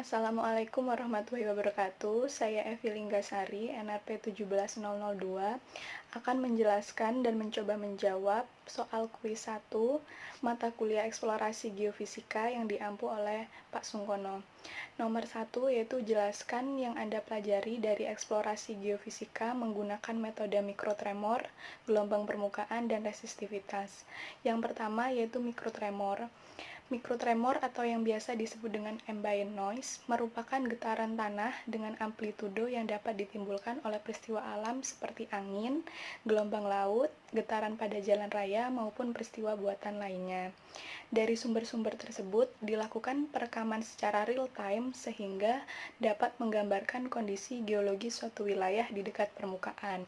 Assalamualaikum warahmatullahi wabarakatuh. Saya Evi Linggasari, NRP 17002, akan menjelaskan dan mencoba menjawab soal kuis 1 mata kuliah eksplorasi geofisika yang diampu oleh Pak Sungkono. Nomor 1 yaitu jelaskan yang Anda pelajari dari eksplorasi geofisika menggunakan metode mikrotremor, gelombang permukaan, dan resistivitas. Yang pertama yaitu mikrotremor. Mikrotremor atau yang biasa disebut dengan ambient noise merupakan getaran tanah dengan amplitudo yang dapat ditimbulkan oleh peristiwa alam seperti angin, gelombang laut, getaran pada jalan raya, maupun peristiwa buatan lainnya. Dari sumber-sumber tersebut dilakukan perekaman secara real time sehingga dapat menggambarkan kondisi geologi suatu wilayah di dekat permukaan.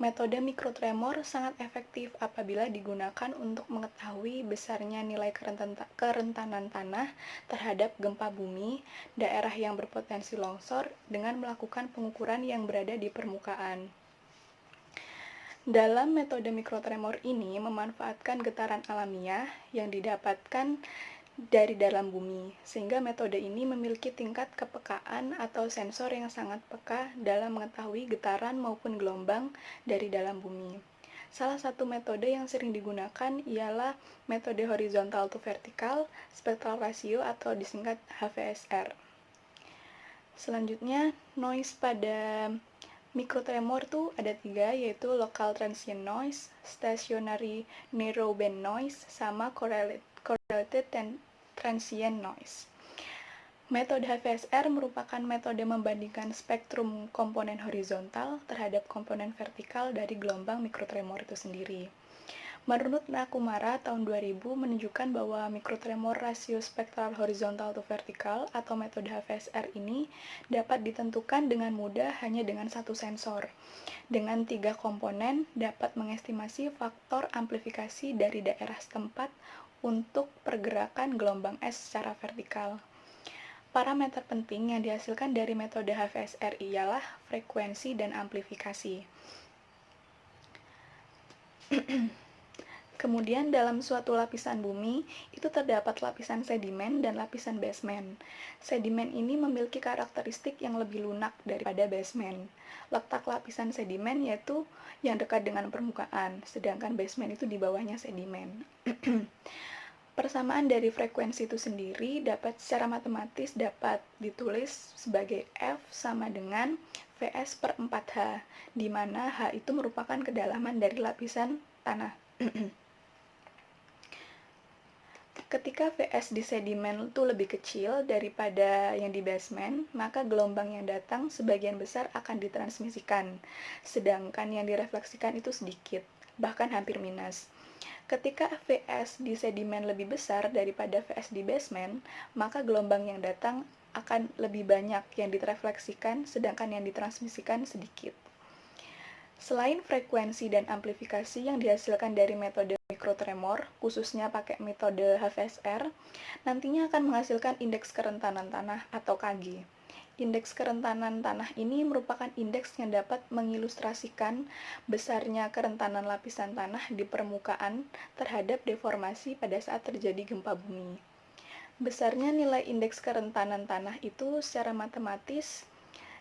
Metode mikrotremor sangat efektif apabila digunakan untuk mengetahui besarnya nilai kerentanan tanah terhadap gempa bumi, daerah yang berpotensi longsor, dengan melakukan pengukuran yang berada di permukaan. Dalam metode mikrotremor ini memanfaatkan getaran alamiah yang didapatkan dari dalam bumi, sehingga metode ini memiliki tingkat kepekaan atau sensor yang sangat peka dalam mengetahui getaran maupun gelombang dari dalam bumi. Salah satu metode yang sering digunakan ialah metode horizontal to vertical spectral ratio atau disingkat HVSR. Selanjutnya, noise pada mikrotremor tuh ada 3, yaitu local transient noise, stationary narrowband noise, sama correlated transient noise. Metode HVSR merupakan metode membandingkan spektrum komponen horizontal terhadap komponen vertikal dari gelombang mikrotremor itu sendiri. Menurut Nakumara tahun 2000 menunjukkan bahwa mikrotremor rasio spektral horizontal to vertikal atau metode HVSR ini dapat ditentukan dengan mudah hanya dengan satu sensor. Dengan 3 komponen dapat mengestimasi faktor amplifikasi dari daerah setempat untuk pergerakan gelombang es secara vertikal. Parameter penting yang dihasilkan dari metode HVSR ialah frekuensi dan amplifikasi. Kemudian dalam suatu lapisan bumi, itu terdapat lapisan sedimen dan lapisan basement. Sedimen ini memiliki karakteristik yang lebih lunak daripada basement. Letak lapisan sedimen yaitu yang dekat dengan permukaan, sedangkan basement itu di bawahnya sedimen. Persamaan dari frekuensi itu sendiri dapat secara matematis dapat ditulis sebagai F sama dengan Vs per 4H, di mana H itu merupakan kedalaman dari lapisan tanah. Ketika Vs di sedimen itu lebih kecil daripada yang di basement, maka gelombang yang datang sebagian besar akan ditransmisikan, sedangkan yang direfleksikan itu sedikit, bahkan hampir minus. Ketika Vs di sedimen lebih besar daripada Vs di basement, maka gelombang yang datang akan lebih banyak yang direfleksikan, sedangkan yang ditransmisikan sedikit. Selain frekuensi dan amplifikasi yang dihasilkan dari metode mikrotremor, khususnya pakai metode HVSR, nantinya akan menghasilkan indeks kerentanan tanah atau KG. Indeks kerentanan tanah ini merupakan indeks yang dapat mengilustrasikan besarnya kerentanan lapisan tanah di permukaan terhadap deformasi pada saat terjadi gempa bumi. Besarnya nilai indeks kerentanan tanah itu secara matematis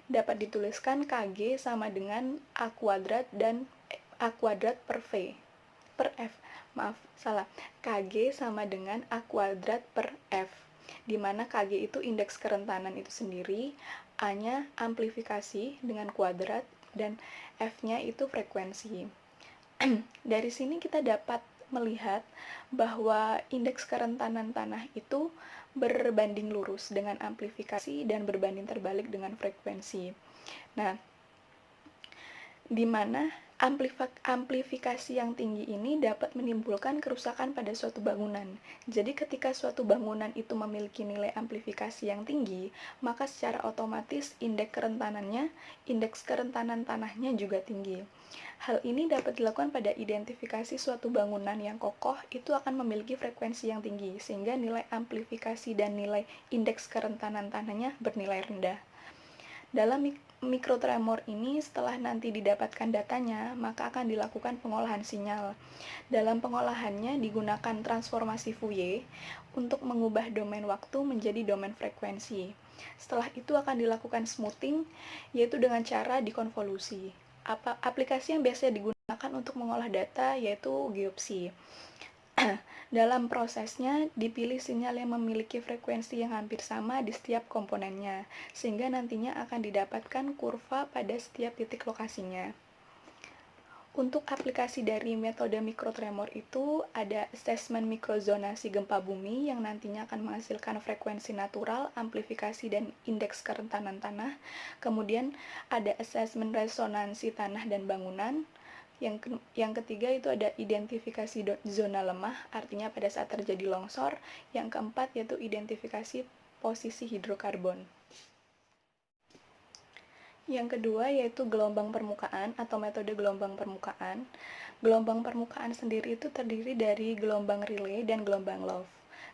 dapat dituliskan KG sama dengan A kuadrat dan A kuadrat per V per F. KG sama dengan A kuadrat per F, di mana KG itu indeks kerentanan itu sendiri, A-nya amplifikasi dengan kuadrat, dan F-nya itu frekuensi. Dari sini kita dapat melihat bahwa indeks kerentanan tanah itu berbanding lurus dengan amplifikasi dan berbanding terbalik dengan frekuensi. Nah, di mana amplifikasi yang tinggi ini dapat menimbulkan kerusakan pada suatu bangunan. Jadi ketika suatu bangunan itu memiliki nilai amplifikasi yang tinggi, maka secara otomatis indeks kerentanan tanahnya juga tinggi. Hal ini dapat dilakukan pada identifikasi suatu bangunan yang kokoh itu akan memiliki frekuensi yang tinggi, sehingga nilai amplifikasi dan nilai indeks kerentanan tanahnya bernilai rendah. Dalam mikrotremor ini, setelah nanti didapatkan datanya, maka akan dilakukan pengolahan sinyal. Dalam pengolahannya digunakan transformasi Fourier untuk mengubah domain waktu menjadi domain frekuensi. Setelah itu akan dilakukan smoothing, yaitu dengan cara dikonvolusi. Aplikasi yang biasanya digunakan untuk mengolah data yaitu geopsi. Dalam prosesnya, dipilih sinyal yang memiliki frekuensi yang hampir sama di setiap komponennya, sehingga nantinya akan didapatkan kurva pada setiap titik lokasinya. Untuk aplikasi dari metode mikrotremor itu ada asesmen mikrozonasi gempa bumi yang nantinya akan menghasilkan frekuensi natural, amplifikasi, dan indeks kerentanan tanah. Kemudian ada asesmen resonansi tanah dan bangunan. Yang ketiga itu ada identifikasi zona lemah, artinya pada saat terjadi longsor. Yang keempat yaitu identifikasi posisi hidrokarbon. Yang kedua yaitu gelombang permukaan atau metode gelombang permukaan. Gelombang permukaan sendiri itu terdiri dari gelombang Rayleigh dan gelombang Love.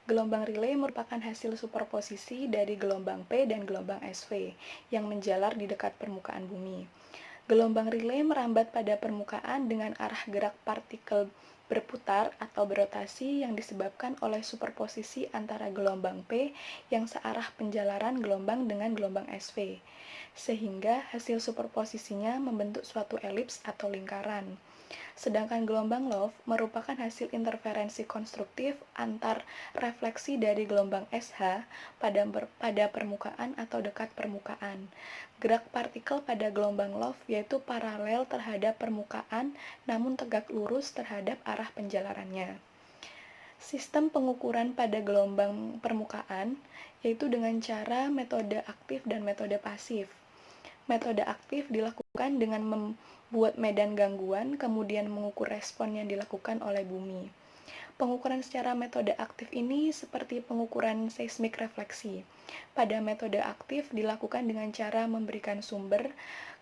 Gelombang Rayleigh merupakan hasil superposisi dari gelombang P dan gelombang SV yang menjalar di dekat permukaan bumi. Gelombang Rayleigh merambat pada permukaan dengan arah gerak partikel berputar atau berotasi yang disebabkan oleh superposisi antara gelombang P yang searah penjalaran gelombang dengan gelombang SV, sehingga hasil superposisinya membentuk suatu elips atau lingkaran. Sedangkan gelombang Love merupakan hasil interferensi konstruktif antar refleksi dari gelombang SH pada permukaan atau dekat permukaan. Gerak partikel pada gelombang Love yaitu paralel terhadap permukaan namun tegak lurus terhadap arah penjalarannya. Sistem pengukuran pada gelombang permukaan yaitu dengan cara metode aktif dan metode pasif. Metode aktif dilakukan dengan membuat medan gangguan, kemudian mengukur respon yang dilakukan oleh bumi. Pengukuran secara metode aktif ini seperti pengukuran seismik refleksi. Pada metode aktif dilakukan dengan cara memberikan sumber,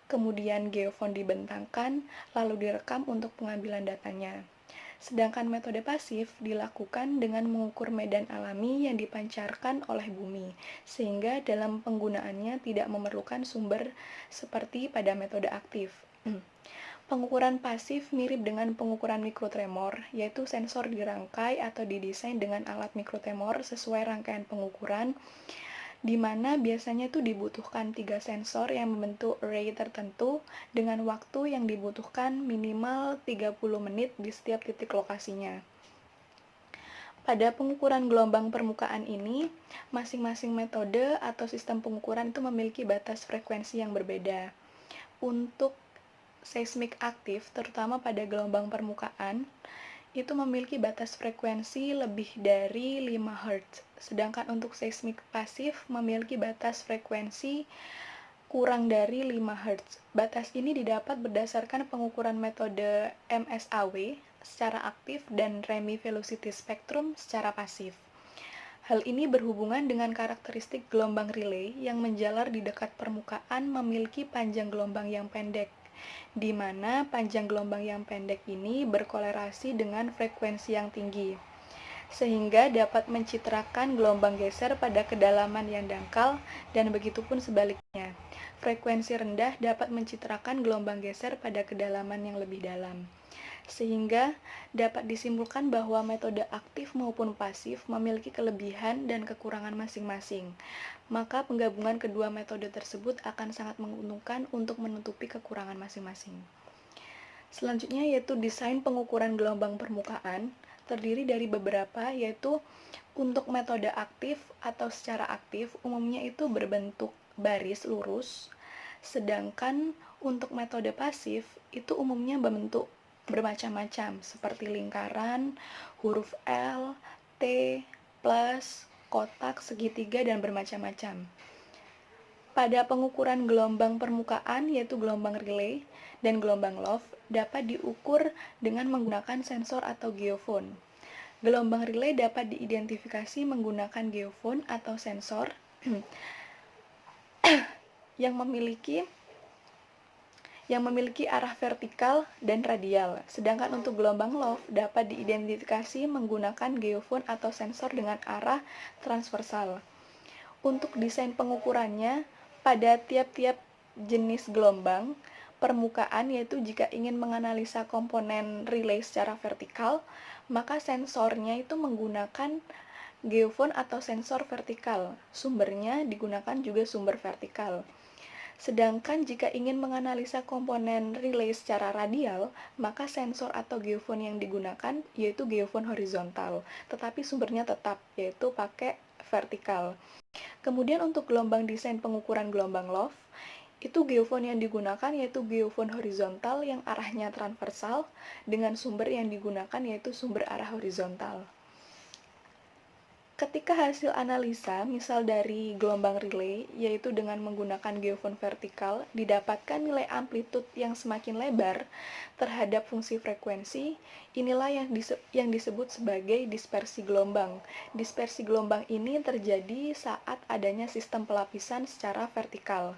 kemudian geofon dibentangkan, lalu direkam untuk pengambilan datanya. Sedangkan metode pasif dilakukan dengan mengukur medan alami yang dipancarkan oleh bumi, sehingga dalam penggunaannya tidak memerlukan sumber seperti pada metode aktif. Pengukuran pasif mirip dengan pengukuran mikrotremor, yaitu sensor dirangkai atau didesain dengan alat mikrotremor sesuai rangkaian pengukuran, di mana biasanya itu dibutuhkan 3 sensor yang membentuk array tertentu dengan waktu yang dibutuhkan minimal 30 menit di setiap titik lokasinya. Pada pengukuran gelombang permukaan ini, masing-masing metode atau sistem pengukuran itu memiliki batas frekuensi yang berbeda. Untuk seismik aktif, terutama pada gelombang permukaan, itu memiliki batas frekuensi lebih dari 5 Hz. Sedangkan untuk seismik pasif memiliki batas frekuensi kurang dari 5 Hz. Batas ini didapat berdasarkan pengukuran metode MSAW secara aktif dan Remy Velocity Spectrum secara pasif. Hal ini berhubungan dengan karakteristik gelombang Rayleigh yang menjalar di dekat permukaan memiliki panjang gelombang yang pendek, di mana panjang gelombang yang pendek ini berkolerasi dengan frekuensi yang tinggi, sehingga dapat mencitrakan gelombang geser pada kedalaman yang dangkal dan begitupun sebaliknya. Frekuensi rendah dapat mencitrakan gelombang geser pada kedalaman yang lebih dalam. Sehingga dapat disimpulkan bahwa metode aktif maupun pasif memiliki kelebihan dan kekurangan masing-masing. Maka penggabungan kedua metode tersebut akan sangat menguntungkan untuk menutupi kekurangan masing-masing. Selanjutnya yaitu desain pengukuran gelombang permukaan, terdiri dari beberapa, yaitu untuk metode aktif atau secara aktif umumnya itu berbentuk baris lurus, sedangkan untuk metode pasif itu umumnya berbentuk bermacam-macam seperti lingkaran, huruf L, T, plus, kotak, segitiga, dan bermacam-macam. Pada pengukuran gelombang permukaan yaitu gelombang Rayleigh dan gelombang Love dapat diukur dengan menggunakan sensor atau geofon. Gelombang Rayleigh dapat diidentifikasi menggunakan geofon atau sensor yang memiliki arah vertikal dan radial. Sedangkan untuk gelombang Love dapat diidentifikasi menggunakan geofon atau sensor dengan arah transversal. Untuk desain pengukurannya, pada tiap-tiap jenis gelombang permukaan, yaitu jika ingin menganalisa komponen relay secara vertikal, maka sensornya itu menggunakan geofon atau sensor vertikal. Sumbernya digunakan juga sumber vertikal. Sedangkan jika ingin menganalisa komponen relay secara radial, maka sensor atau geofon yang digunakan yaitu geofon horizontal, tetapi sumbernya tetap, yaitu pakai vertikal. Kemudian untuk gelombang desain pengukuran gelombang Love, itu geofon yang digunakan yaitu geofon horizontal yang arahnya transversal dengan sumber yang digunakan yaitu sumber arah horizontal. Ketika hasil analisa, misal dari gelombang relay, yaitu dengan menggunakan geofon vertikal, didapatkan nilai amplitude yang semakin lebar terhadap fungsi frekuensi, inilah yang disebut sebagai dispersi gelombang. Dispersi gelombang ini terjadi saat adanya sistem pelapisan secara vertikal.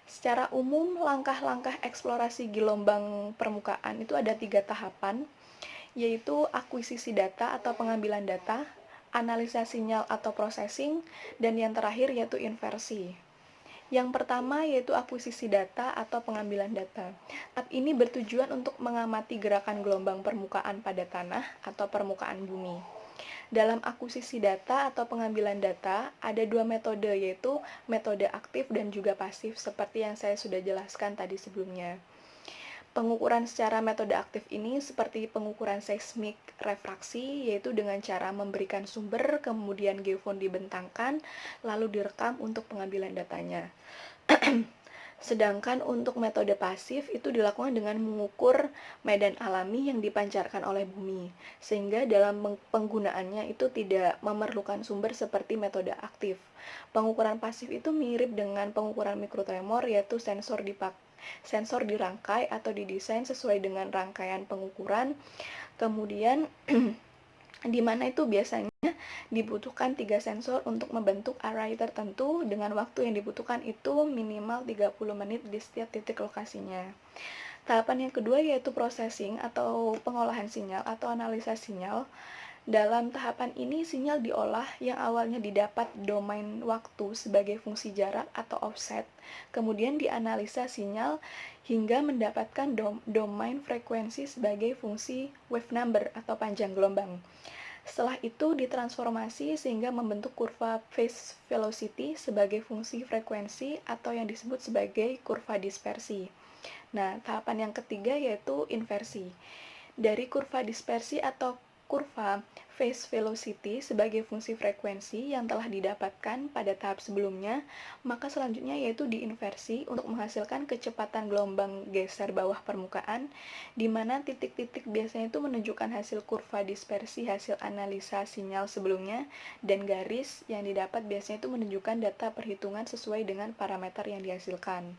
Secara umum, langkah-langkah eksplorasi gelombang permukaan itu ada 3 tahapan, yaitu akuisisi data atau pengambilan data, analisa sinyal atau processing, dan yang terakhir yaitu inversi. Yang pertama yaitu akuisisi data atau pengambilan data. Tahap ini bertujuan untuk mengamati gerakan gelombang permukaan pada tanah atau permukaan bumi. Dalam akuisisi data atau pengambilan data, ada 2 metode, yaitu metode aktif dan juga pasif, seperti yang saya sudah jelaskan tadi sebelumnya. Pengukuran secara metode aktif ini seperti pengukuran seismik refraksi, yaitu dengan cara memberikan sumber, kemudian geofon dibentangkan, lalu direkam untuk pengambilan datanya. Sedangkan untuk metode pasif itu dilakukan dengan mengukur medan alami yang dipancarkan oleh bumi, sehingga dalam penggunaannya itu tidak memerlukan sumber seperti metode aktif. Pengukuran pasif itu mirip dengan pengukuran mikrotremor, yaitu sensor dirangkai atau didesain sesuai dengan rangkaian pengukuran, kemudian di mana itu biasanya dibutuhkan 3 sensor untuk membentuk array tertentu dengan waktu yang dibutuhkan itu minimal 30 menit di setiap titik lokasinya. Tahapan yang kedua yaitu processing atau pengolahan sinyal atau analisa sinyal. Dalam tahapan ini sinyal diolah yang awalnya didapat domain waktu sebagai fungsi jarak atau offset, kemudian dianalisa sinyal hingga mendapatkan domain frekuensi sebagai fungsi wave number atau panjang gelombang. Setelah itu ditransformasi sehingga membentuk kurva phase velocity sebagai fungsi frekuensi atau yang disebut sebagai kurva dispersi. Nah, tahapan yang ketiga yaitu inversi. Dari kurva dispersi atau kurva phase velocity sebagai fungsi frekuensi yang telah didapatkan pada tahap sebelumnya, maka selanjutnya yaitu diinversi untuk menghasilkan kecepatan gelombang geser bawah permukaan, di mana titik-titik biasanya itu menunjukkan hasil kurva dispersi hasil analisa sinyal sebelumnya, dan garis yang didapat biasanya itu menunjukkan data perhitungan sesuai dengan parameter yang dihasilkan.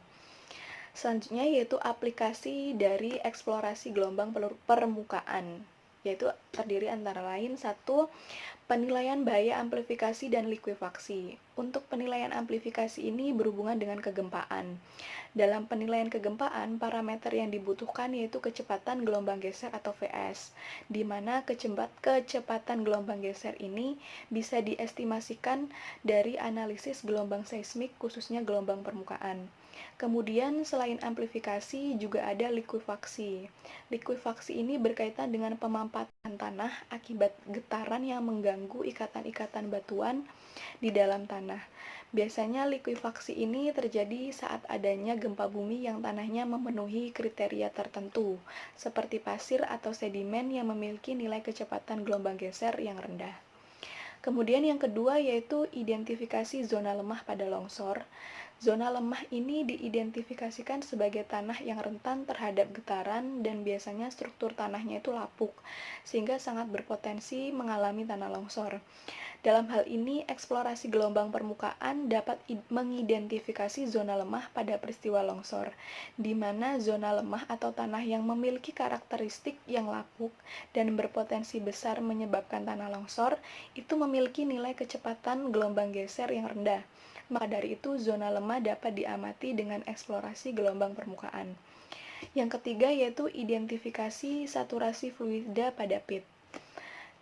Selanjutnya yaitu aplikasi dari eksplorasi gelombang permukaan, yaitu terdiri antara lain 1. Penilaian bahaya amplifikasi dan likuifaksi. Untuk penilaian amplifikasi ini berhubungan dengan kegempaan. Dalam penilaian kegempaan, parameter yang dibutuhkan yaitu kecepatan gelombang geser atau Vs, di mana kecepatan gelombang geser ini bisa diestimasikan dari analisis gelombang seismik, khususnya gelombang permukaan. Kemudian selain amplifikasi juga ada likuifaksi. Likuifaksi ini berkaitan dengan pemampatan tanah akibat getaran yang mengganggu ikatan-ikatan batuan di dalam tanah. Biasanya likuifaksi ini terjadi saat adanya gempa bumi yang tanahnya memenuhi kriteria tertentu, seperti pasir atau sedimen yang memiliki nilai kecepatan gelombang geser yang rendah. Kemudian yang kedua yaitu identifikasi zona lemah pada longsor. Zona lemah ini diidentifikasikan sebagai tanah yang rentan terhadap getaran dan biasanya struktur tanahnya itu lapuk, sehingga sangat berpotensi mengalami tanah longsor. Dalam hal ini, eksplorasi gelombang permukaan dapat mengidentifikasi zona lemah pada peristiwa longsor, di mana zona lemah atau tanah yang memiliki karakteristik yang lapuk dan berpotensi besar menyebabkan tanah longsor, itu memiliki nilai kecepatan gelombang geser yang rendah. Maka dari itu, zona lemah dapat diamati dengan eksplorasi gelombang permukaan. Yang ketiga yaitu identifikasi saturasi fluida pada pit.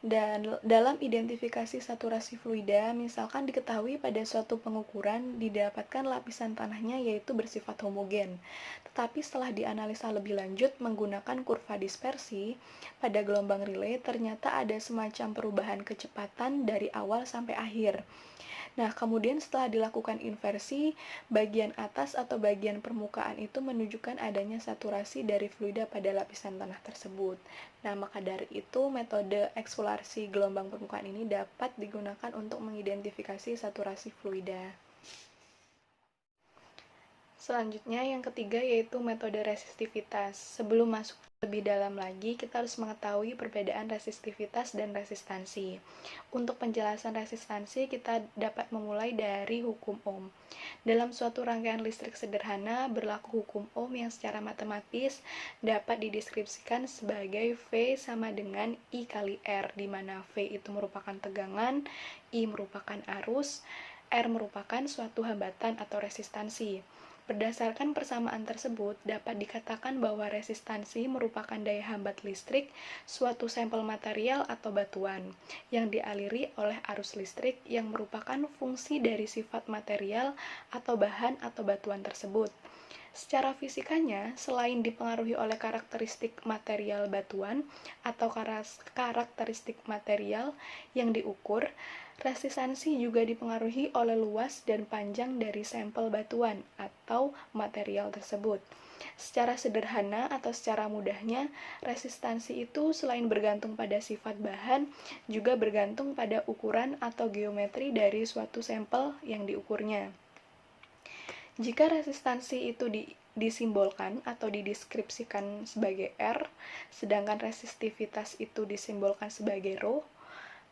Dan dalam identifikasi saturasi fluida, misalkan diketahui pada suatu pengukuran didapatkan lapisan tanahnya yaitu bersifat homogen. Tetapi setelah dianalisa lebih lanjut menggunakan kurva dispersi, pada gelombang relay ternyata ada semacam perubahan kecepatan dari awal sampai akhir. Nah, kemudian setelah dilakukan inversi, bagian atas atau bagian permukaan itu menunjukkan adanya saturasi dari fluida pada lapisan tanah tersebut. Nah, maka dari itu metode eksplorasi gelombang permukaan ini dapat digunakan untuk mengidentifikasi saturasi fluida. Selanjutnya yang ketiga yaitu metode resistivitas. Sebelum masuk lebih dalam lagi, kita harus mengetahui perbedaan resistivitas dan resistansi. Untuk penjelasan resistansi, kita dapat memulai dari hukum Ohm. Dalam suatu rangkaian listrik sederhana, berlaku hukum Ohm yang secara matematis dapat dideskripsikan sebagai V sama dengan I kali R, di mana V itu merupakan tegangan, I merupakan arus, R merupakan suatu hambatan atau resistansi. Berdasarkan persamaan tersebut, dapat dikatakan bahwa resistansi merupakan daya hambat listrik suatu sampel material atau batuan, yang dialiri oleh arus listrik yang merupakan fungsi dari sifat material atau bahan atau batuan tersebut. Secara fisikanya, selain dipengaruhi oleh karakteristik material batuan atau karakteristik material yang diukur, resistansi juga dipengaruhi oleh luas dan panjang dari sampel batuan atau material tersebut. Secara sederhana atau secara mudahnya, resistansi itu selain bergantung pada sifat bahan, juga bergantung pada ukuran atau geometri dari suatu sampel yang diukurnya. Jika resistansi itu disimbolkan atau dideskripsikan sebagai R, sedangkan resistivitas itu disimbolkan sebagai ρ,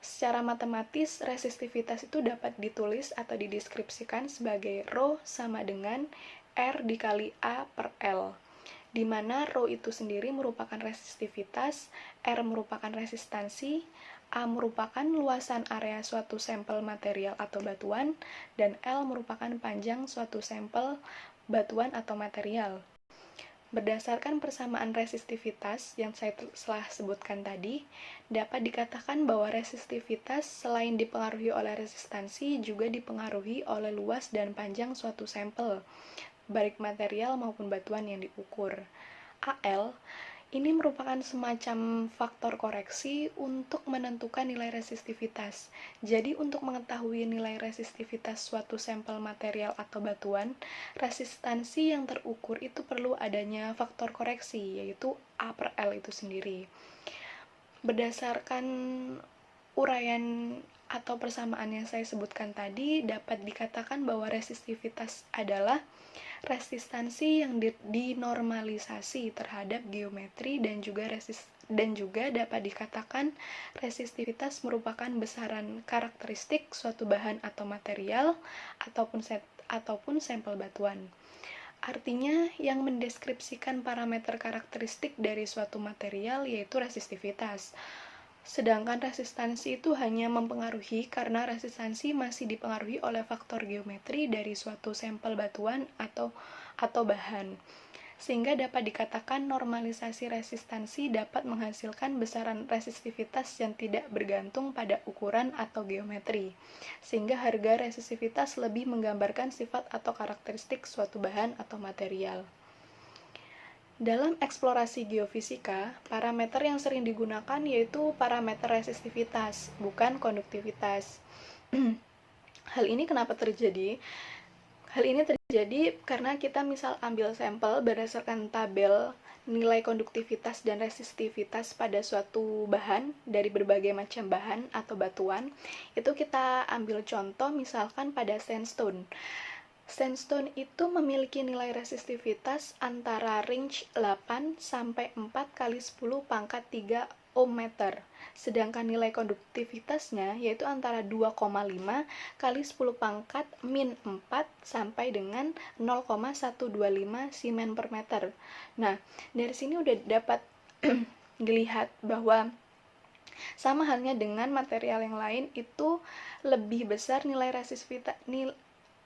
secara matematis, resistivitas itu dapat ditulis atau dideskripsikan sebagai ρ sama dengan R dikali A per L, di mana ρ itu sendiri merupakan resistivitas, R merupakan resistansi, A merupakan luasan area suatu sampel material atau batuan, dan L merupakan panjang suatu sampel batuan atau material. Berdasarkan persamaan resistivitas yang saya telah sebutkan tadi, dapat dikatakan bahwa resistivitas selain dipengaruhi oleh resistansi juga dipengaruhi oleh luas dan panjang suatu sampel, baik material maupun batuan yang diukur. AL ini merupakan semacam faktor koreksi untuk menentukan nilai resistivitas. Jadi, untuk mengetahui nilai resistivitas suatu sampel material atau batuan, resistansi yang terukur itu perlu adanya faktor koreksi, yaitu A per L itu sendiri. Berdasarkan uraian atau persamaan yang saya sebutkan tadi, dapat dikatakan bahwa resistivitas adalah resistansi yang dinormalisasi terhadap geometri dan juga dapat dikatakan resistivitas merupakan besaran karakteristik suatu bahan atau material ataupun sampel batuan. Artinya, yang mendeskripsikan parameter karakteristik dari suatu material yaitu resistivitas. Sedangkan resistansi itu hanya mempengaruhi karena resistansi masih dipengaruhi oleh faktor geometri dari suatu sampel batuan atau bahan. Sehingga dapat dikatakan normalisasi resistansi dapat menghasilkan besaran resistivitas yang tidak bergantung pada ukuran atau geometri. Sehingga harga resistivitas lebih menggambarkan sifat atau karakteristik suatu bahan atau material. Dalam eksplorasi geofisika, parameter yang sering digunakan yaitu parameter resistivitas, bukan konduktivitas. Hal ini kenapa terjadi? Hal ini terjadi karena kita misal ambil sampel berdasarkan tabel nilai konduktivitas dan resistivitas pada suatu bahan dari berbagai macam bahan atau batuan. Itu kita ambil contoh misalkan pada sandstone. Sandstone itu memiliki nilai resistivitas antara range 8 sampai 4 kali 10 pangkat 3 ohm meter. Sedangkan nilai konduktivitasnya yaitu antara 2,5 kali 10 pangkat min 4 sampai dengan 0,125 siemen per meter. Nah, dari sini udah dapat dilihat bahwa sama halnya dengan material yang lain itu lebih besar nilai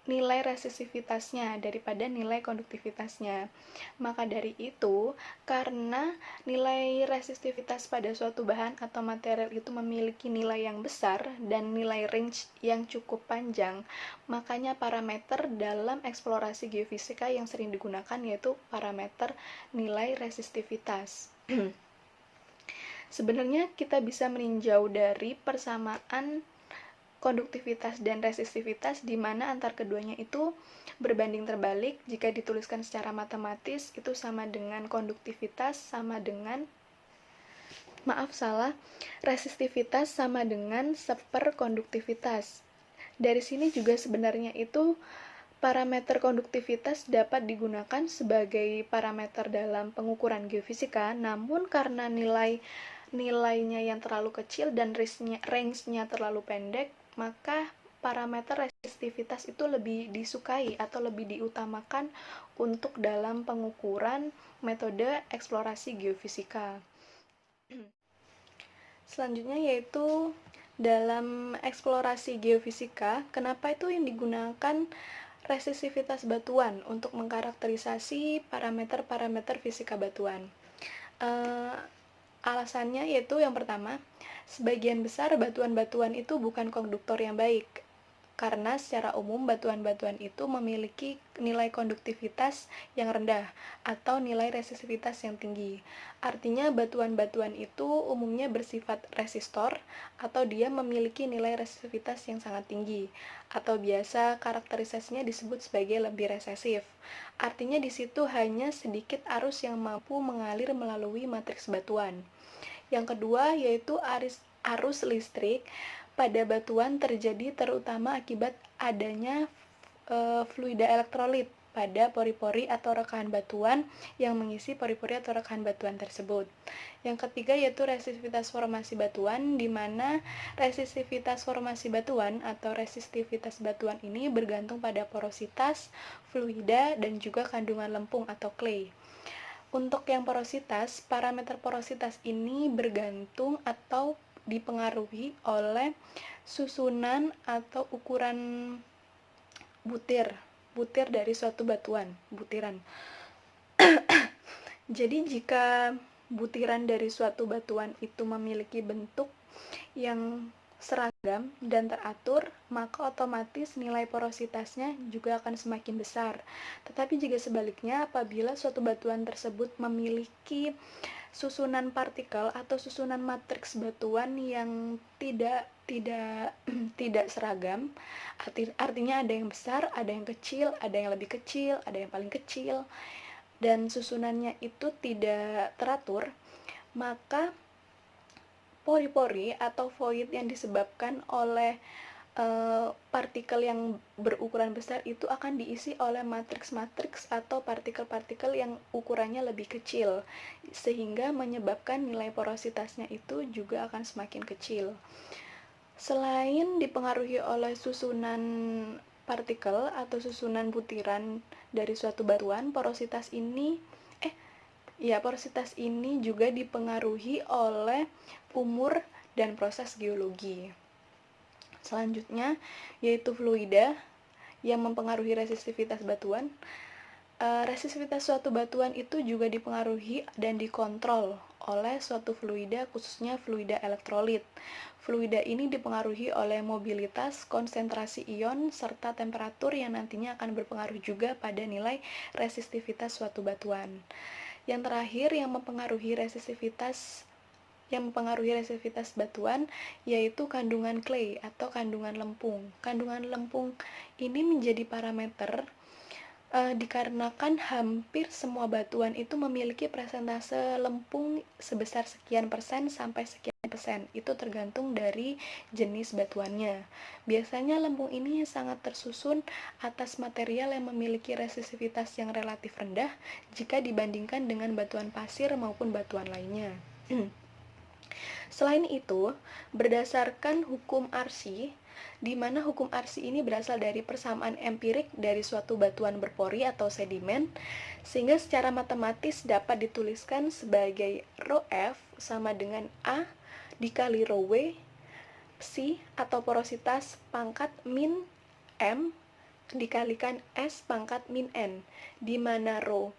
nilai resistivitasnya daripada nilai konduktivitasnya. Maka dari itu, karena nilai resistivitas pada suatu bahan atau material itu memiliki nilai yang besar dan nilai range yang cukup panjang, makanya parameter dalam eksplorasi geofisika yang sering digunakan yaitu parameter nilai resistivitas. Sebenarnya kita bisa meninjau dari persamaan konduktivitas dan resistivitas di mana antar keduanya itu berbanding terbalik. Jika dituliskan secara matematis itu sama dengan konduktivitas sama dengan resistivitas sama dengan seperkonduktivitas. Dari sini juga sebenarnya itu parameter konduktivitas dapat digunakan sebagai parameter dalam pengukuran geofisika, namun karena nilainya yang terlalu kecil dan range-nya terlalu pendek, maka parameter resistivitas itu lebih disukai atau lebih diutamakan untuk dalam pengukuran metode eksplorasi geofisika. Selanjutnya yaitu dalam eksplorasi geofisika, kenapa itu yang digunakan resistivitas batuan untuk mengkarakterisasi parameter-parameter fisika batuan? Alasannya yaitu yang pertama, sebagian besar batuan-batuan itu bukan konduktor yang baik, karena secara umum batuan-batuan itu memiliki nilai konduktivitas yang rendah atau nilai resistivitas yang tinggi. Artinya batuan-batuan itu umumnya bersifat resistor atau dia memiliki nilai resistivitas yang sangat tinggi, atau biasa karakterisasinya disebut sebagai lebih resesif. Artinya di situ hanya sedikit arus yang mampu mengalir melalui matriks batuan. Yang kedua yaitu arus listrik pada batuan terjadi terutama akibat adanya fluida elektrolit pada pori-pori atau rekahan batuan yang mengisi pori-pori atau rekahan batuan tersebut. Yang ketiga yaitu resistivitas formasi batuan, di mana resistivitas formasi batuan atau resistivitas batuan ini bergantung pada porositas, fluida, dan juga kandungan lempung atau clay. Untuk yang porositas, parameter porositas ini bergantung atau dipengaruhi oleh susunan atau ukuran butir dari suatu butiran. Jadi jika butiran dari suatu batuan itu memiliki bentuk yang seragam dan teratur, maka otomatis nilai porositasnya juga akan semakin besar. Tetapi jika sebaliknya, apabila suatu batuan tersebut memiliki susunan partikel atau susunan matriks batuan yang tidak seragam, artinya ada yang besar, ada yang kecil, ada yang lebih kecil, ada yang paling kecil, dan susunannya itu tidak teratur, maka pori-pori atau void yang disebabkan oleh partikel yang berukuran besar itu akan diisi oleh matriks-matriks atau partikel-partikel yang ukurannya lebih kecil, sehingga menyebabkan nilai porositasnya itu juga akan semakin kecil. Selain dipengaruhi oleh susunan partikel atau susunan butiran dari suatu batuan, porositas ini juga dipengaruhi oleh umur dan proses geologi. Selanjutnya yaitu fluida yang mempengaruhi resistivitas batuan. Resistivitas suatu batuan itu juga dipengaruhi dan dikontrol oleh suatu fluida, khususnya fluida elektrolit. Fluida ini dipengaruhi oleh mobilitas, konsentrasi ion, serta temperatur yang nantinya akan berpengaruh juga pada nilai resistivitas suatu batuan. Yang terakhir yang mempengaruhi resistivitas batuan yaitu kandungan clay atau kandungan lempung. Kandungan lempung ini menjadi parameter dikarenakan hampir semua batuan itu memiliki persentase lempung sebesar sekian persen sampai sekian persen. Itu tergantung dari jenis batuannya. Biasanya lempung ini sangat tersusun atas material yang memiliki resistivitas yang relatif rendah jika dibandingkan dengan batuan pasir maupun batuan lainnya. Selain itu, berdasarkan hukum Arsi, di mana hukum Arsi ini berasal dari persamaan empirik dari suatu batuan berpori atau sedimen, sehingga secara matematis dapat dituliskan sebagai rho F sama dengan A dikali rho W, psi atau porositas pangkat min M dikalikan S pangkat min N, di mana rho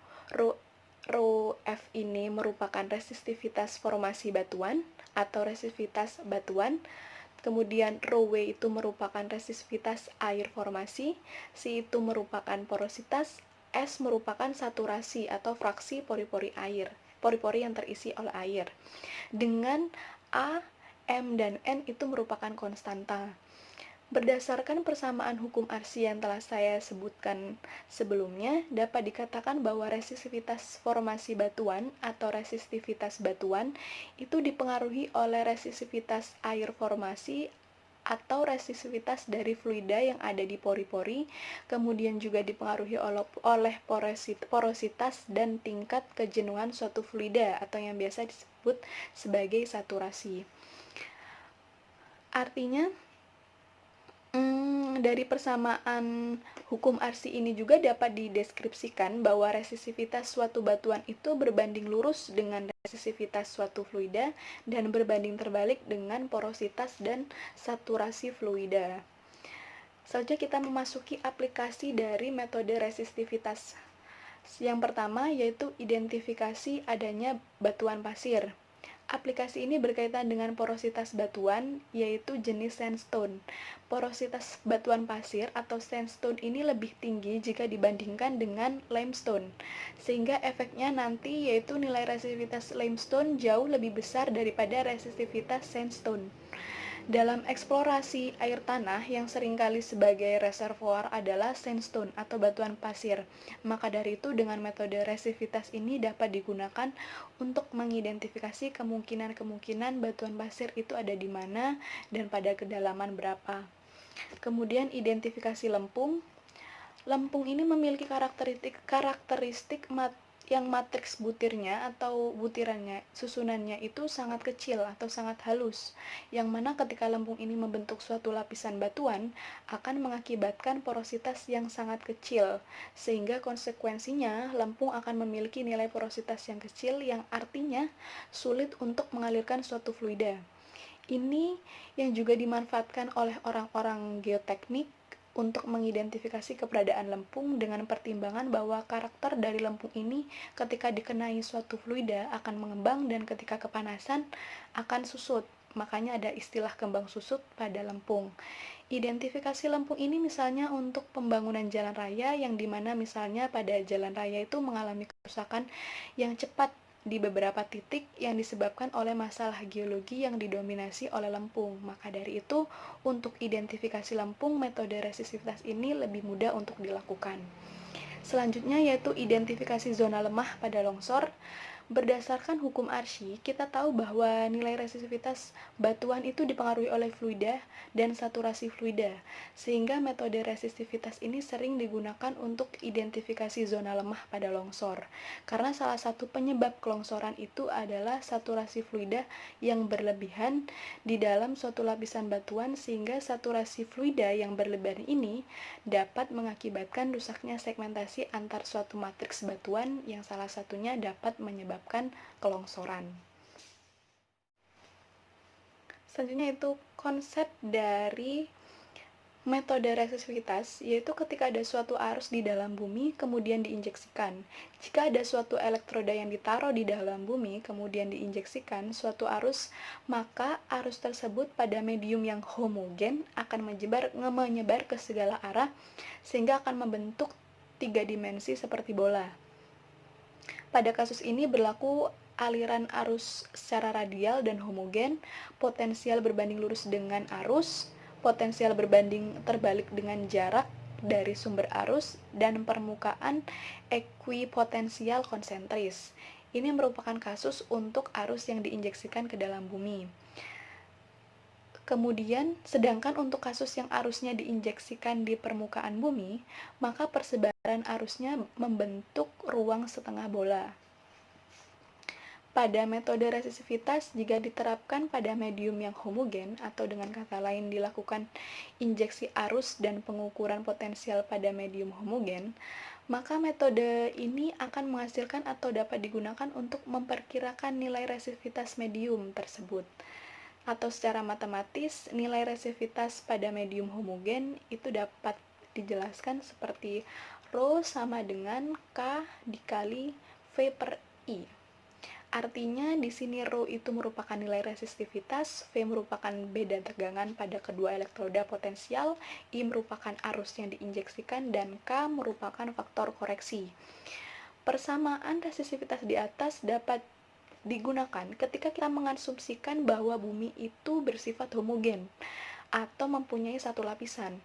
F ini merupakan resistivitas formasi batuan atau resistivitas batuan, kemudian rho W itu merupakan resistivitas air formasi, C itu merupakan porositas, S merupakan saturasi atau fraksi pori-pori air, pori-pori yang terisi oleh air. Dengan A, M, dan N itu merupakan konstanta. Berdasarkan persamaan hukum Arsi yang telah saya sebutkan sebelumnya, dapat dikatakan bahwa resistivitas formasi batuan atau resistivitas batuan itu dipengaruhi oleh resistivitas air formasi atau resistivitas dari fluida yang ada di pori-pori, kemudian juga dipengaruhi oleh porositas dan tingkat kejenuhan suatu fluida atau yang biasa disebut sebagai saturasi. Artinya, dari persamaan hukum Arsi ini juga dapat dideskripsikan bahwa resistivitas suatu batuan itu berbanding lurus dengan resistivitas suatu fluida dan berbanding terbalik dengan porositas dan saturasi fluida. Selanjutnya kita memasuki aplikasi dari metode resistivitas. Yang pertama yaitu identifikasi adanya batuan pasir. Aplikasi ini berkaitan dengan porositas batuan, yaitu jenis sandstone. Porositas batuan pasir atau sandstone ini lebih tinggi jika dibandingkan dengan limestone, sehingga efeknya nanti yaitu nilai resistivitas limestone jauh lebih besar daripada resistivitas sandstone. Dalam eksplorasi air tanah yang seringkali sebagai reservoir adalah sandstone atau batuan pasir. Maka dari itu dengan metode resistivitas ini dapat digunakan untuk mengidentifikasi kemungkinan-kemungkinan batuan pasir itu ada di mana dan pada kedalaman berapa. Kemudian identifikasi lempung. Lempung ini memiliki karakteristik yang matriks butirnya atau butirannya, susunannya itu sangat kecil atau sangat halus, yang mana ketika lempung ini membentuk suatu lapisan batuan, akan mengakibatkan porositas yang sangat kecil, sehingga konsekuensinya lempung akan memiliki nilai porositas yang kecil, yang artinya sulit untuk mengalirkan suatu fluida. Ini yang juga dimanfaatkan oleh orang-orang geoteknik untuk mengidentifikasi keberadaan lempung dengan pertimbangan bahwa karakter dari lempung ini ketika dikenai suatu fluida akan mengembang dan ketika kepanasan akan susut. Makanya ada istilah kembang susut pada lempung. Identifikasi lempung ini misalnya untuk pembangunan jalan raya yang dimana misalnya pada jalan raya itu mengalami kerusakan yang cepat di beberapa titik yang disebabkan oleh masalah geologi yang didominasi oleh lempung. Maka dari itu, untuk identifikasi lempung, metode resistivitas ini lebih mudah untuk dilakukan. Selanjutnya yaitu identifikasi zona lemah pada longsor. Berdasarkan hukum Archie, kita tahu bahwa nilai resistivitas batuan itu dipengaruhi oleh fluida dan saturasi fluida, sehingga metode resistivitas ini sering digunakan untuk identifikasi zona lemah pada longsor. Karena salah satu penyebab kelongsoran itu adalah saturasi fluida yang berlebihan di dalam suatu lapisan batuan, sehingga saturasi fluida yang berlebihan ini dapat mengakibatkan rusaknya segmentasi antar suatu matriks batuan yang salah satunya dapat menyebabkan kelongsoran. Selanjutnya itu konsep dari metode resistivitas, yaitu ketika ada suatu arus di dalam bumi kemudian diinjeksikan. Jika ada suatu elektroda yang ditaruh di dalam bumi kemudian diinjeksikan suatu arus, maka arus tersebut pada medium yang homogen akan menyebar ke segala arah sehingga akan membentuk 3 dimensi seperti bola. Pada kasus ini berlaku aliran arus secara radial dan homogen, potensial berbanding lurus dengan arus, potensial berbanding terbalik dengan jarak dari sumber arus, dan permukaan ekuipotensial konsentris. Ini merupakan kasus untuk arus yang diinjeksikan ke dalam bumi. Kemudian, sedangkan untuk kasus yang arusnya diinjeksikan di permukaan bumi, maka persebaran arusnya membentuk ruang setengah bola. Pada metode resistivitas, jika diterapkan pada medium yang homogen, atau dengan kata lain dilakukan injeksi arus dan pengukuran potensial pada medium homogen, maka metode ini akan menghasilkan atau dapat digunakan untuk memperkirakan nilai resistivitas medium tersebut. Atau secara matematis, nilai resistivitas pada medium homogen itu dapat dijelaskan seperti Rho sama dengan K dikali V per I. Artinya di sini Rho itu merupakan nilai resistivitas, V merupakan beda tegangan pada kedua elektroda potensial, I merupakan arus yang diinjeksikan, dan K merupakan faktor koreksi. Persamaan resistivitas di atas dapat digunakan ketika kita mengasumsikan bahwa bumi itu bersifat homogen atau mempunyai satu lapisan.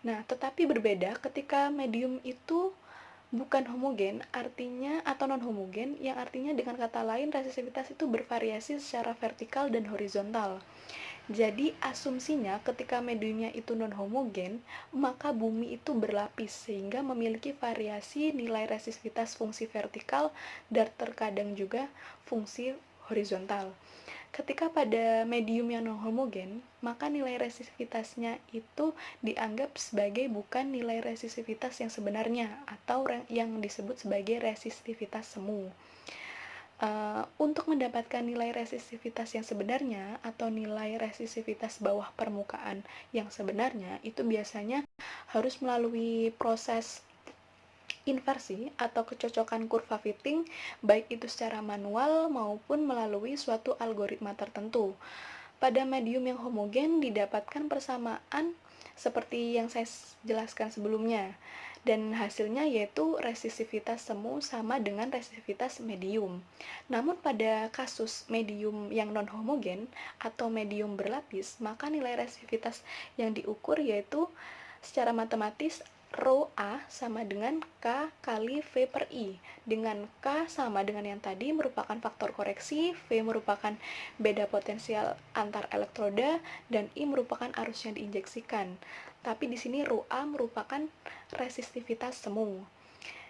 Nah, tetapi berbeda ketika medium itu bukan homogen, artinya atau non-homogen, yang artinya dengan kata lain resistivitas itu bervariasi secara vertikal dan horizontal. Jadi asumsinya ketika mediumnya itu non-homogen, maka bumi itu berlapis sehingga memiliki variasi nilai resistivitas fungsi vertikal dan terkadang juga fungsi horizontal. Ketika pada medium yang non-homogen, maka nilai resistivitasnya itu dianggap sebagai bukan nilai resistivitas yang sebenarnya atau yang disebut sebagai resistivitas semu. Untuk mendapatkan nilai resistivitas yang sebenarnya atau nilai resistivitas bawah permukaan yang sebenarnya itu biasanya harus melalui proses inversi atau kecocokan kurva fitting, baik itu secara manual maupun melalui suatu algoritma tertentu. Pada medium yang homogen didapatkan persamaan seperti yang saya jelaskan sebelumnya, dan hasilnya yaitu resistivitas semu sama dengan resistivitas medium. Namun pada kasus medium yang non-homogen atau medium berlapis, maka nilai resistivitas yang diukur yaitu secara matematis Rho A sama dengan K kali V per I, dengan K sama dengan yang tadi merupakan faktor koreksi, V merupakan beda potensial antar elektroda, dan I merupakan arus yang diinjeksikan. Tapi di sini Rho A merupakan resistivitas semu,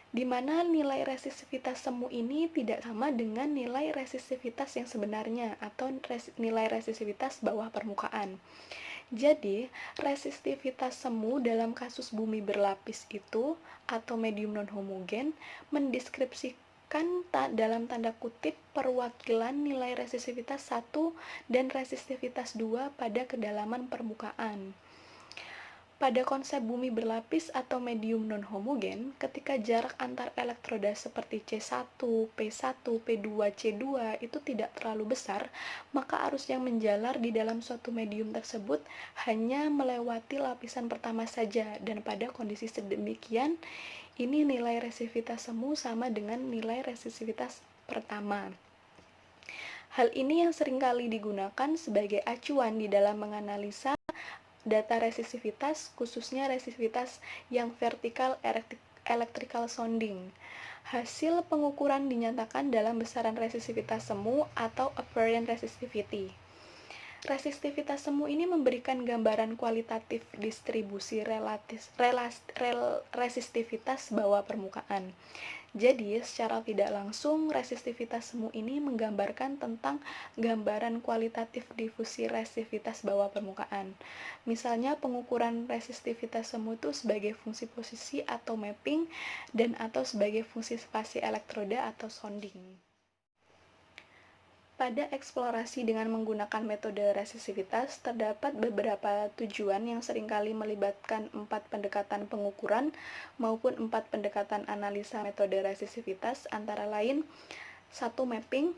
di mana nilai resistivitas semu ini tidak sama dengan nilai resistivitas yang sebenarnya atau nilai resistivitas bawah permukaan. Jadi, resistivitas semu dalam kasus bumi berlapis itu atau medium non-homogen mendeskripsikan dalam tanda kutip perwakilan nilai resistivitas 1 dan resistivitas 2 pada kedalaman permukaan. Pada konsep bumi berlapis atau medium non-homogen, ketika jarak antar elektroda seperti C1, P1, P2, C2 itu tidak terlalu besar, maka arus yang menjalar di dalam suatu medium tersebut hanya melewati lapisan pertama saja, dan pada kondisi sedemikian, ini nilai resistivitas semu sama dengan nilai resistivitas pertama. Hal ini yang seringkali digunakan sebagai acuan di dalam menganalisa data resistivitas, khususnya resistivitas yang vertikal electrical sounding. Hasil pengukuran dinyatakan dalam besaran resistivitas semu atau apparent resistivity. Resistivitas semu ini memberikan gambaran kualitatif distribusi resistivitas bawah permukaan. Jadi, secara tidak langsung, resistivitas semu ini menggambarkan tentang gambaran kualitatif difusi resistivitas bawah permukaan. Misalnya, pengukuran resistivitas semu itu sebagai fungsi posisi atau mapping, dan atau sebagai fungsi spasi elektroda atau sounding. Pada eksplorasi dengan menggunakan metode resistivitas, terdapat beberapa tujuan yang seringkali melibatkan 4 pendekatan pengukuran maupun 4 pendekatan analisa metode resistivitas, antara lain 1. Mapping.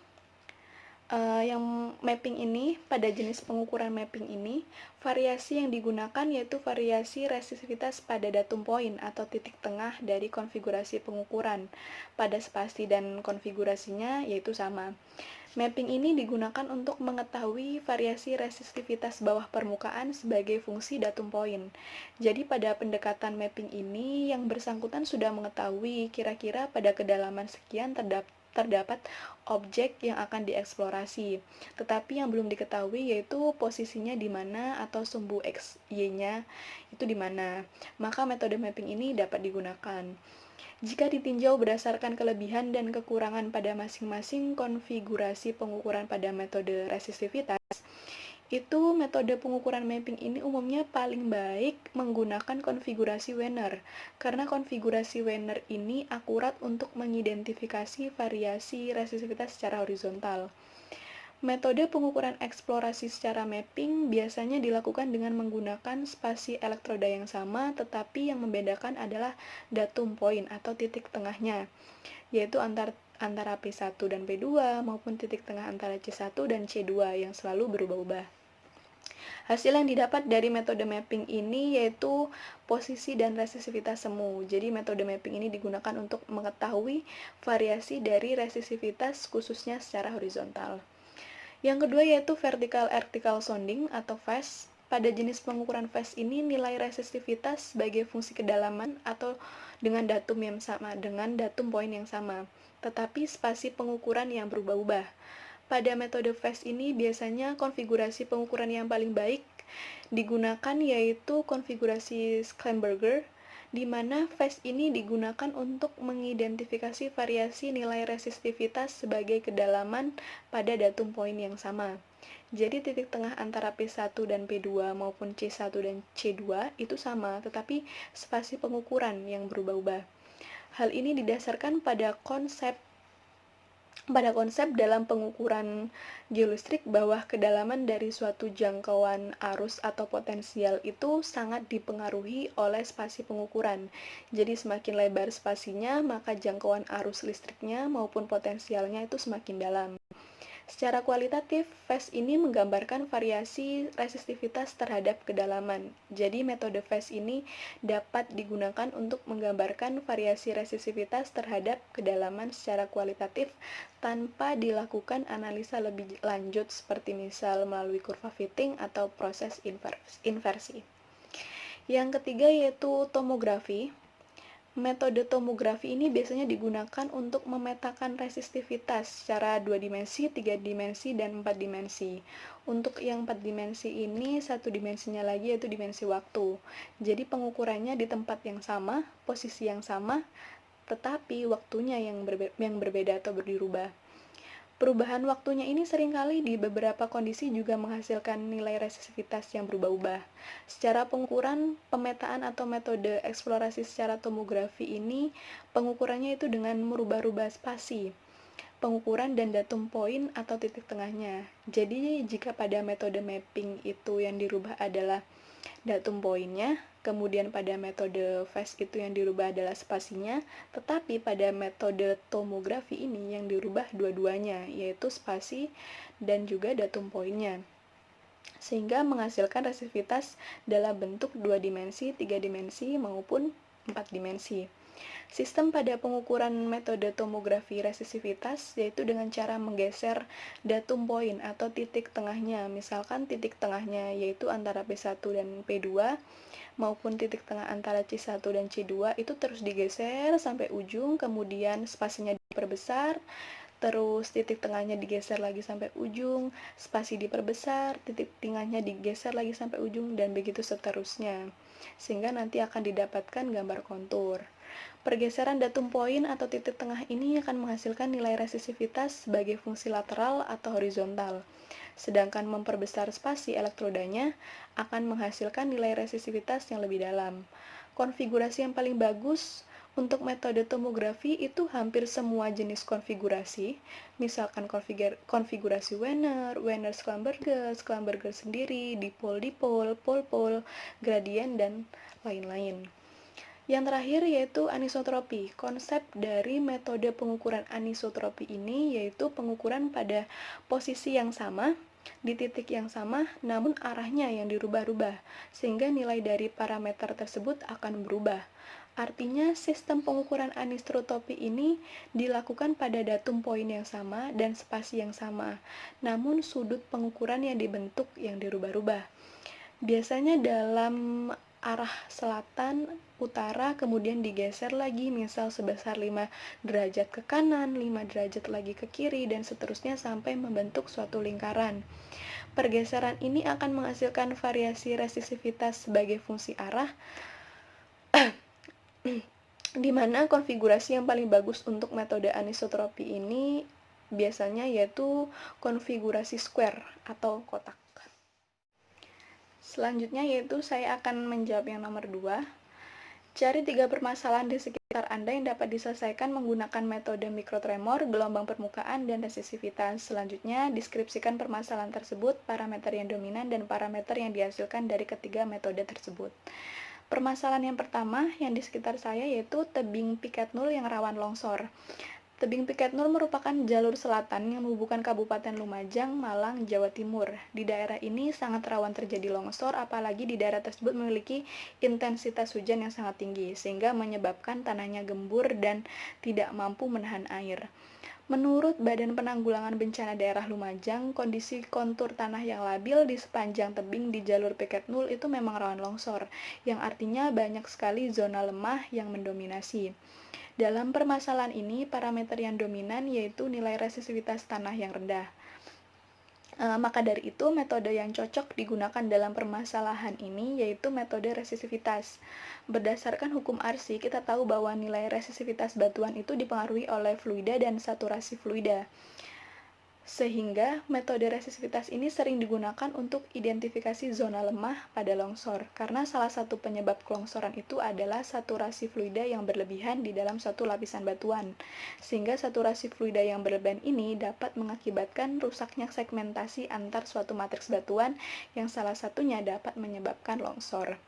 Yang mapping ini, pada jenis pengukuran mapping ini, variasi yang digunakan yaitu variasi resistivitas pada datum poin atau titik tengah dari konfigurasi pengukuran. Pada spasi dan konfigurasinya yaitu sama. Mapping ini digunakan untuk mengetahui variasi resistivitas bawah permukaan sebagai fungsi datum poin. Jadi pada pendekatan mapping ini, yang bersangkutan sudah mengetahui kira-kira pada kedalaman sekian terdapat objek yang akan dieksplorasi. Tetapi yang belum diketahui yaitu posisinya di mana atau sumbu X, Y-nya itu di mana. Maka metode mapping ini dapat digunakan. Jika ditinjau berdasarkan kelebihan dan kekurangan pada masing-masing konfigurasi pengukuran pada metode resistivitas, itu metode pengukuran mapping ini umumnya paling baik menggunakan konfigurasi Wiener, karena konfigurasi Wiener ini akurat untuk mengidentifikasi variasi resistivitas secara horizontal. Metode pengukuran eksplorasi secara mapping biasanya dilakukan dengan menggunakan spasi elektroda yang sama, tetapi yang membedakan adalah datum poin atau titik tengahnya, yaitu antara P1 dan P2 maupun titik tengah antara C1 dan C2 yang selalu berubah-ubah. Hasil yang didapat dari metode mapping ini yaitu posisi dan resisivitas semu. Jadi metode mapping ini digunakan untuk mengetahui variasi dari resisivitas khususnya secara horizontal. Yang kedua yaitu vertical-artical sounding atau phase. Pada jenis pengukuran phase ini nilai resisivitas sebagai fungsi kedalaman atau dengan datum yang sama, dengan datum poin yang sama, tetapi spasi pengukuran yang berubah-ubah. Pada metode phase ini biasanya konfigurasi pengukuran yang paling baik digunakan yaitu konfigurasi Schlumberger, di mana phase ini digunakan untuk mengidentifikasi variasi nilai resistivitas sebagai kedalaman pada datum poin yang sama. Jadi titik tengah antara P1 dan P2 maupun C1 dan C2 itu sama, tetapi spasi pengukuran yang berubah-ubah. Hal ini didasarkan pada konsep dalam pengukuran geolistrik bahwa kedalaman dari suatu jangkauan arus atau potensial itu sangat dipengaruhi oleh spasi pengukuran. Jadi semakin lebar spasinya, maka jangkauan arus listriknya maupun potensialnya itu semakin dalam. Secara kualitatif, phase ini menggambarkan variasi resistivitas terhadap kedalaman. Jadi, metode phase ini dapat digunakan untuk menggambarkan variasi resistivitas terhadap kedalaman secara kualitatif tanpa dilakukan analisa lebih lanjut seperti misal melalui kurva fitting atau proses inversi. Yang ketiga yaitu tomografi. Metode tomografi ini biasanya digunakan untuk memetakan resistivitas secara 2 dimensi, 3 dimensi, dan 4 dimensi. Untuk yang 4 dimensi ini, satu dimensinya lagi yaitu dimensi waktu. Jadi pengukurannya di tempat yang sama, posisi yang sama, tetapi waktunya yang berbeda atau dirubah. Perubahan waktunya ini seringkali di beberapa kondisi juga menghasilkan nilai resistivitas yang berubah-ubah. Secara pengukuran, pemetaan atau metode eksplorasi secara tomografi ini, pengukurannya itu dengan merubah-rubah spasi, pengukuran dan datum poin atau titik tengahnya. Jadi, jika pada metode mapping itu yang dirubah adalah datum poinnya, kemudian pada metode phase itu yang dirubah adalah spasinya, tetapi pada metode tomografi ini yang dirubah dua-duanya, yaitu spasi dan juga datum poinnya. Sehingga menghasilkan resistivitas dalam bentuk 2 dimensi, 3 dimensi, maupun 4 dimensi. Sistem pada pengukuran metode tomografi resistivitas yaitu dengan cara menggeser datum poin atau titik tengahnya. Misalkan titik tengahnya yaitu antara P1 dan P2 maupun titik tengah antara C1 dan C2 itu terus digeser sampai ujung, kemudian spasinya diperbesar, terus titik tengahnya digeser lagi sampai ujung, spasi diperbesar, titik tengahnya digeser lagi sampai ujung, dan begitu seterusnya. Sehingga nanti akan didapatkan gambar kontur. Pergeseran datum poin atau titik tengah ini akan menghasilkan nilai resistivitas sebagai fungsi lateral atau horizontal. Sedangkan memperbesar spasi elektrodanya akan menghasilkan nilai resistivitas yang lebih dalam. Konfigurasi yang paling bagus untuk metode tomografi itu hampir semua jenis konfigurasi, misalkan konfigurasi Wiener, Wiener-Schlumberger, Schlumberger sendiri, dipol-dipol, pol-pol, gradien, dan lain-lain. Yang terakhir yaitu anisotropi. Konsep dari metode pengukuran anisotropi ini yaitu pengukuran pada posisi yang sama, di titik yang sama, namun arahnya yang dirubah-rubah, sehingga nilai dari parameter tersebut akan berubah. Artinya, sistem pengukuran anisotropi ini dilakukan pada datum poin yang sama dan spasi yang sama, namun sudut pengukuran yang dibentuk yang dirubah-rubah. Biasanya dalam arah selatan, utara, kemudian digeser lagi, misal sebesar 5 derajat ke kanan, 5 derajat lagi ke kiri, dan seterusnya sampai membentuk suatu lingkaran. Pergeseran ini akan menghasilkan variasi resistivitas sebagai fungsi arah, di mana konfigurasi yang paling bagus untuk metode anisotropi ini biasanya yaitu konfigurasi square atau kotak. Selanjutnya yaitu saya akan menjawab yang nomor 2. Cari 3 permasalahan di sekitar Anda yang dapat diselesaikan menggunakan metode mikrotremor, gelombang permukaan, dan resisivitas. Selanjutnya, deskripsikan permasalahan tersebut, parameter yang dominan, dan parameter yang dihasilkan dari ketiga metode tersebut. Permasalahan yang pertama yang di sekitar saya yaitu tebing Piket Nul yang rawan longsor. Tebing Piket Nur merupakan jalur selatan yang menghubungkan Kabupaten Lumajang, Malang, Jawa Timur. Di daerah ini sangat rawan terjadi longsor, apalagi di daerah tersebut memiliki intensitas hujan yang sangat tinggi, sehingga menyebabkan tanahnya gembur dan tidak mampu menahan air. Menurut Badan Penanggulangan Bencana Daerah Lumajang, kondisi kontur tanah yang labil di sepanjang tebing di jalur Piket Nul itu memang rawan longsor, yang artinya banyak sekali zona lemah yang mendominasi. Dalam permasalahan ini, parameter yang dominan yaitu nilai resisivitas tanah yang rendah. Maka dari itu, metode yang cocok digunakan dalam permasalahan ini yaitu metode resisivitas. Berdasarkan hukum Arsi, kita tahu bahwa nilai resisivitas batuan itu dipengaruhi oleh fluida dan saturasi fluida. Sehingga metode resisivitas ini sering digunakan untuk identifikasi zona lemah pada longsor, karena salah satu penyebab kelongsoran itu adalah saturasi fluida yang berlebihan di dalam suatu lapisan batuan. Sehingga saturasi fluida yang berlebihan ini dapat mengakibatkan rusaknya segmentasi antar suatu matriks batuan yang salah satunya dapat menyebabkan longsor.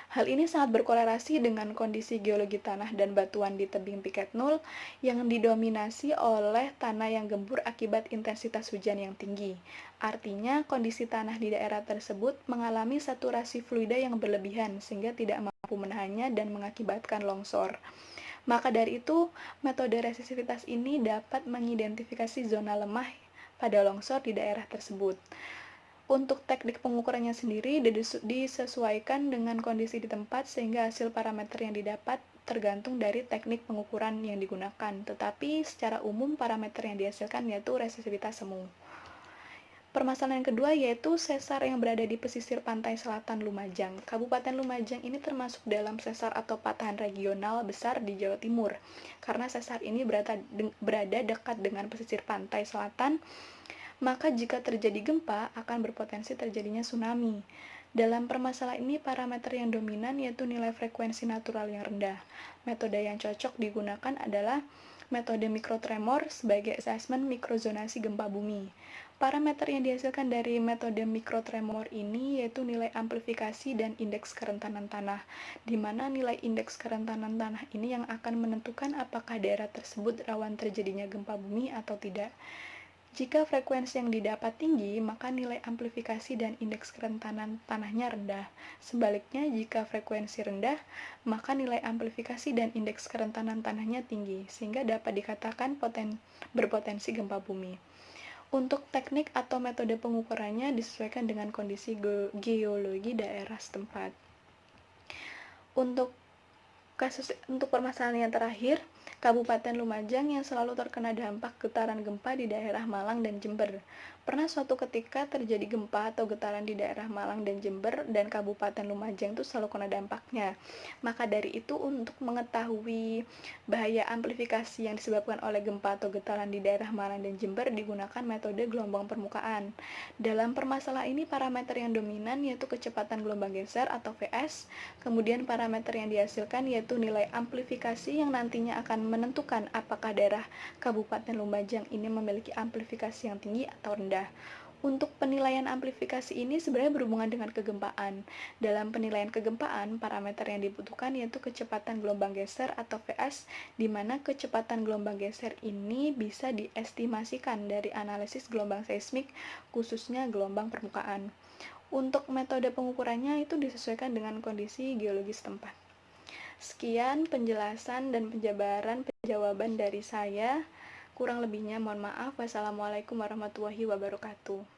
Hal ini sangat berkorelasi dengan kondisi geologi tanah dan batuan di tebing Piket Nul yang didominasi oleh tanah yang gembur akibat intensitas hujan yang tinggi. Artinya, kondisi tanah di daerah tersebut mengalami saturasi fluida yang berlebihan sehingga tidak mampu menahannya dan mengakibatkan longsor. Maka dari itu, metode resisivitas ini dapat mengidentifikasi zona lemah pada longsor di daerah tersebut. Untuk teknik pengukurannya sendiri disesuaikan dengan kondisi di tempat sehingga hasil parameter yang didapat tergantung dari teknik pengukuran yang digunakan. Tetapi secara umum parameter yang dihasilkan yaitu resisivitas semu. Permasalahan yang kedua yaitu sesar yang berada di pesisir pantai selatan Lumajang. Kabupaten Lumajang ini termasuk dalam sesar atau patahan regional besar di Jawa Timur. Karena sesar ini berada dekat dengan pesisir pantai selatan, maka jika terjadi gempa akan berpotensi terjadinya tsunami. Dalam permasalahan ini, parameter yang dominan yaitu nilai frekuensi natural yang rendah. Metode yang cocok digunakan adalah metode mikrotremor sebagai asesmen mikrozonasi gempa bumi. Parameter yang dihasilkan dari metode mikrotremor ini yaitu nilai amplifikasi dan indeks kerentanan tanah, di mana nilai indeks kerentanan tanah ini yang akan menentukan apakah daerah tersebut rawan terjadinya gempa bumi atau tidak. Jika frekuensi yang didapat tinggi, maka nilai amplifikasi dan indeks kerentanan tanahnya rendah. Sebaliknya, jika frekuensi rendah, maka nilai amplifikasi dan indeks kerentanan tanahnya tinggi, sehingga dapat dikatakan berpotensi gempa bumi. Untuk teknik atau metode pengukurannya disesuaikan dengan kondisi geologi daerah setempat. Untuk permasalahan yang terakhir, Kabupaten Lumajang yang selalu terkena dampak getaran gempa di daerah Malang dan Jember. Pernah suatu ketika terjadi gempa atau getaran di daerah Malang dan Jember dan Kabupaten Lumajang itu selalu kena dampaknya. Maka dari itu untuk mengetahui bahaya amplifikasi yang disebabkan oleh gempa atau getaran di daerah Malang dan Jember digunakan metode gelombang permukaan. Dalam permasalahan ini parameter yang dominan yaitu kecepatan gelombang geser atau Vs, kemudian parameter yang dihasilkan yaitu nilai amplifikasi yang nantinya akan menentukan apakah daerah Kabupaten Lumajang ini memiliki amplifikasi yang tinggi atau rendah. Untuk penilaian amplifikasi ini sebenarnya berhubungan dengan kegempaan. Dalam penilaian kegempaan, parameter yang dibutuhkan yaitu kecepatan gelombang geser atau Vs, di mana kecepatan gelombang geser ini bisa diestimasikan dari analisis gelombang seismik, khususnya gelombang permukaan. Untuk metode pengukurannya itu disesuaikan dengan kondisi geologis tempat. Sekian penjelasan dan penjawaban dari saya. Kurang lebihnya mohon maaf. Wassalamualaikum warahmatullahi wabarakatuh.